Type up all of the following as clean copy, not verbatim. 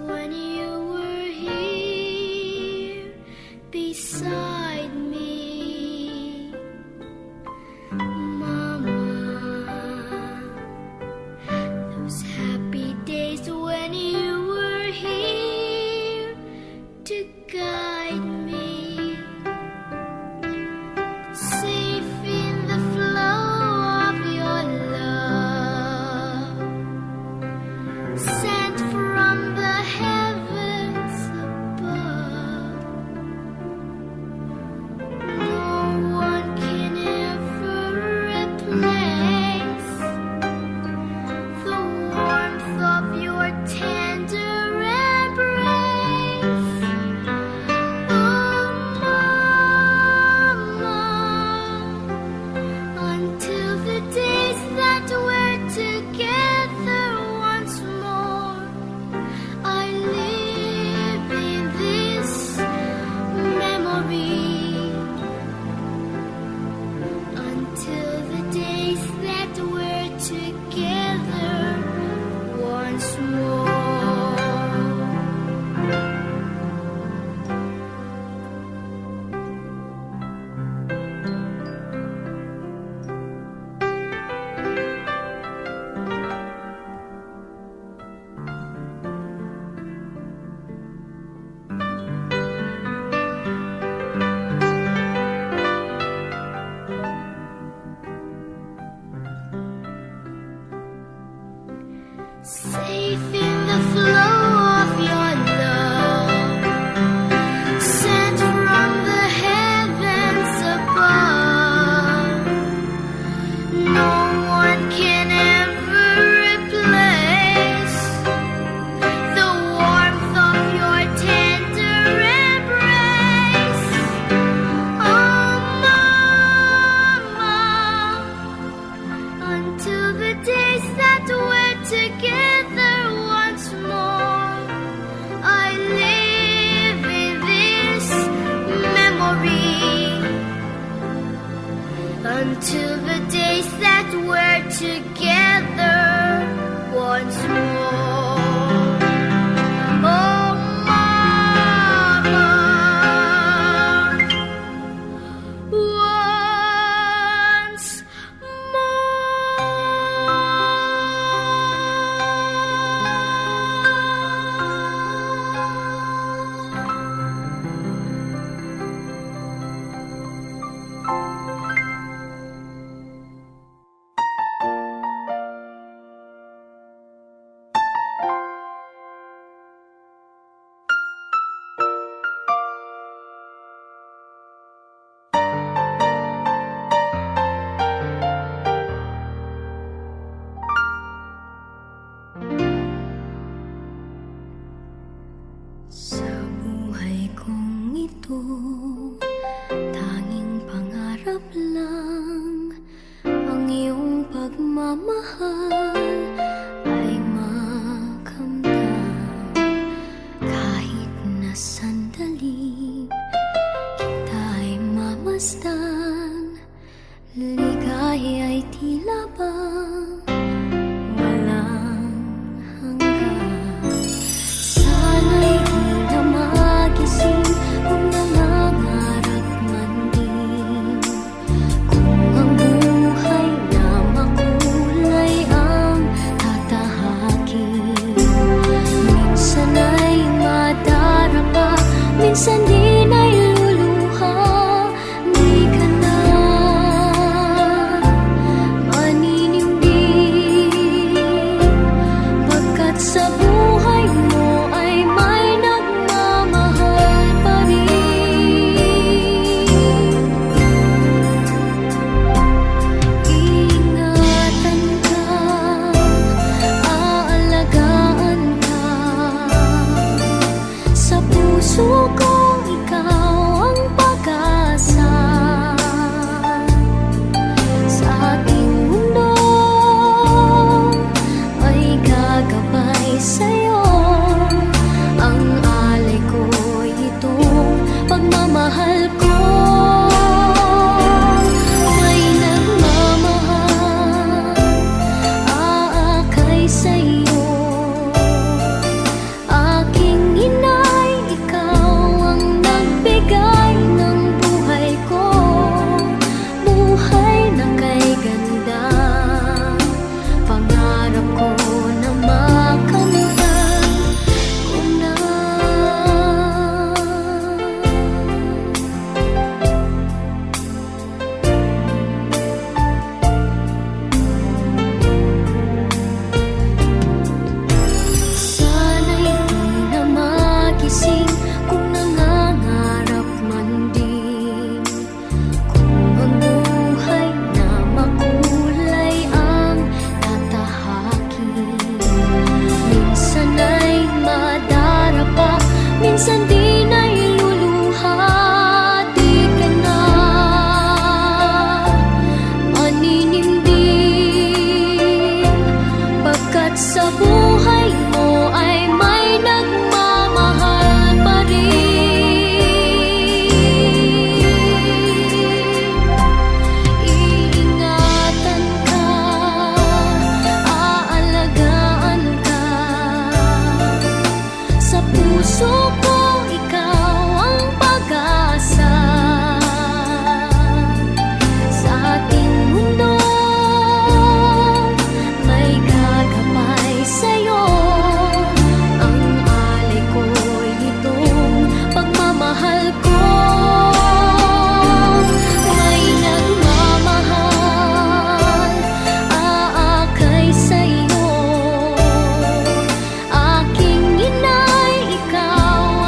when you were here beside me, Mama. Those happy days when you were here to guide me, safe in the flow of your love, sent from the heavens above. No one can ever replace the warmth of your tender embrace. Oh, Mama, until the days that we're together once more, I live in this memory. Until the days that we're together once more. Safe in the flow of your love, sent from the heavens above. No one can ever replace the warmth of your tender embrace. Oh, Mama, until the days that we're together once more, I live in this memory. Until the days that we're together once more. Oh, Mama, once sa buhay kong ito, tanging pangarap lang ang iyong pagmamahal ay makamtan. Kahit na sandali kita'y mamasdan, ligaya'y tila bang walang hanggan. Sana'y di na magising kung nangarap puso ko, ikaw ang pag-asa. Sa ating mundo, may gagabay sa'yo. Ang alay ko'y itong pagmamahal ko. May nagmamahal, aakay sa'yo. Aking inay, ikaw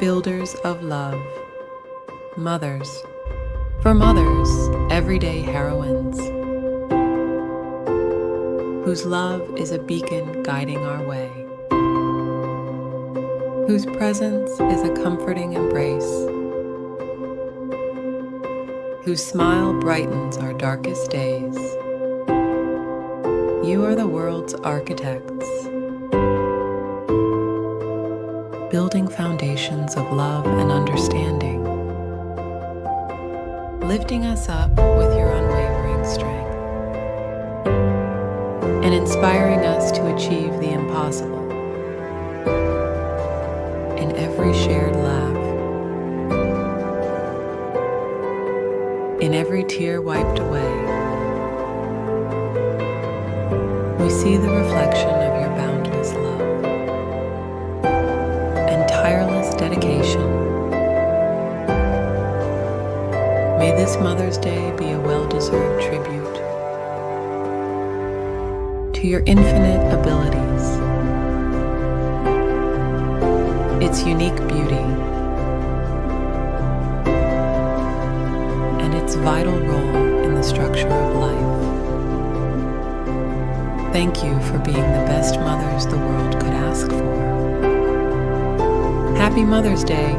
builders of love, mothers, for mothers, everyday heroines, whose love is a beacon guiding our way, whose presence is a comforting embrace, whose smile brightens our darkest days. You are the world's architects, building foundations of love and understanding, lifting us up with your unwavering strength, and inspiring us to achieve the impossible. In every shared laugh, in every tear wiped away, we see the reflection of your boundless love and tireless dedication. May this Mother's Day be a well-deserved tribute to your infinite abilities, its unique beauty, and its vital role in the structure of life. Thank you for being the best mothers the world could ask for. Happy Mother's Day!